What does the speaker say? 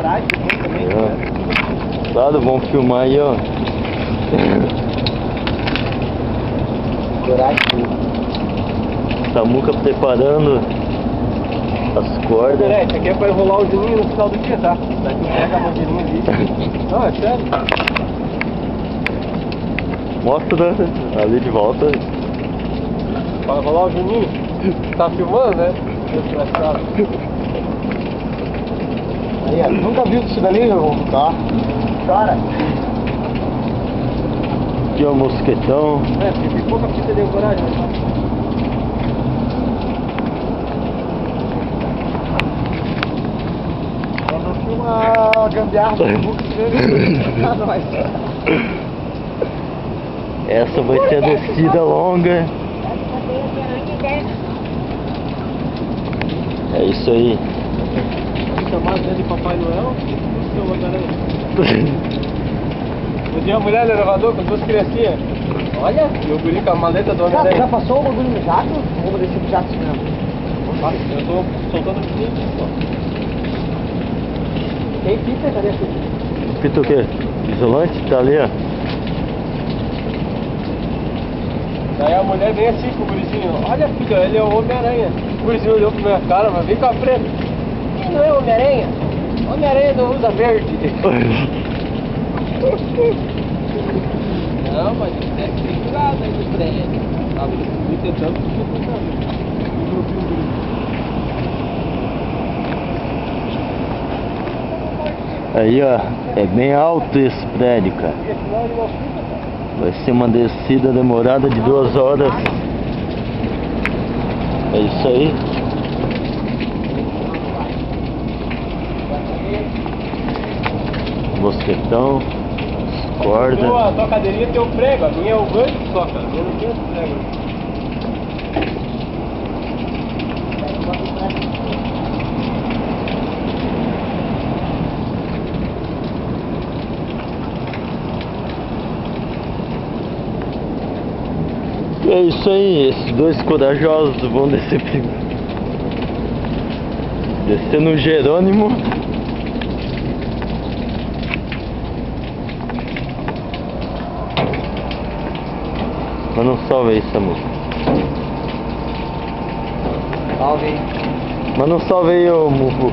coragem também. Claro, vamos filmar aí, ó. Coragem. Samuca preparando as cordas. Isso aqui é pra enrolar o Juninho no final do dia, tá? Daí tu pega a bandeirinha ali. Não, é sério. Mostra ali de volta. Pra enrolar o Juninho. Tá filmando, né? Aí, ó, nunca viu isso dali, tá? Cara. Aqui, ó, mosquetão. Porque pouca fita deu coragem, né? Uma gambiarra do book Essa vai ser a descida longa. É isso aí. Chamado de Papai Noel? Um dia a mulher no elevador com duas criancinhas. Olha, meu guri com a maleta do Homem-Aranha. Já passou o bagulho no jato? Vamos descer pro jato mesmo. Eu tô soltando o fio aqui, pô. Tem fita, cadê a fita? Fita o quê? Isolante? Tá ali, ó. Daí a mulher vem assim com o gurizinho. Olha, filho, ele é o Homem-Aranha. O gurizinho olhou pra minha cara, mas vem com a preta. Ele não é Homem-Aranha? Homem-Aranha não usa verde. Não, mas é segurado aí no trem. Tá me tentando, Aí, ó, é bem alto esse prédio, cara. Vai ser uma descida demorada de 2 horas. É isso aí. Mosquetão, as cordas. A tua cadeirinha tem um prego, a minha é o gancho só, cara. A minha não tem esse prego. É isso aí, esses dois corajosos vão descer primeiro. Descer no Jerônimo. Mas não salve aí, Samu. Salve. Mas não salve aí, ô Mufu.